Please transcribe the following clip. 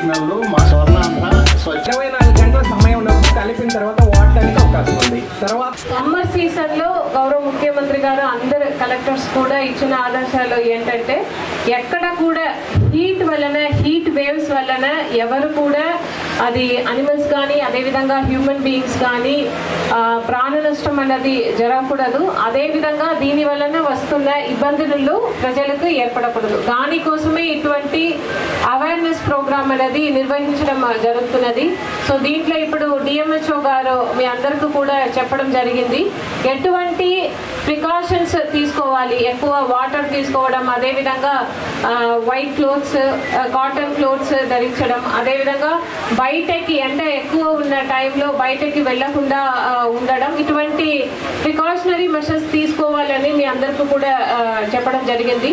Signal మా స్వర్ణాంధ్ర 24 గంటల సమయం కలిపిన తర్వాత వాడటానికి అవకాశం ఉంది. తర్వాత సమ్మర్ సీజన్ లో గౌరవ ముఖ్యమంత్రి గారు అందరు కలెక్టర్స్ కూడా ఇచ్చిన ఆదేశాలు ఏంటంటే ఎక్కడ కూడా హీట్ వలన హీట్ వేవ్స్ వలన ఎవరు కూడా అది అనిమల్స్ కానీ అదేవిధంగా హ్యూమన్ బీయింగ్స్ కానీ ప్రాణ నష్టం అన్నది జరగకూడదు. అదేవిధంగా దీని వలన వస్తున్న ఇబ్బందులు ప్రజలకు ఏర్పడకూడదు. దానికోసమే ఇటువంటి అవేర్నెస్ ప్రోగ్రామ్ అనేది నిర్వహించడం జరుగుతున్నది. సో దీంట్లో ఇప్పుడు డిఎంహెచ్ఓ గారు మీ అందరికీ కూడా చెప్పడం జరిగింది ఎటువంటి ప్రికాషన్స్ తీసుకోవాలి, ఎక్కువ వాటర్ తీసుకోవడం, అదేవిధంగా వైట్ క్లోత్స్ కాటన్ క్లోత్స్ ధరించడం, అదేవిధంగా బయటకి అంటే ఎక్కువ ఉన్న టైంలో బయటకి వెళ్లకుండా ఉండడం, ఇటువంటి ప్రికాషనరీ మెషర్స్ తీసుకోవాలని మీ అందరికీ కూడా చెప్పడం జరిగింది.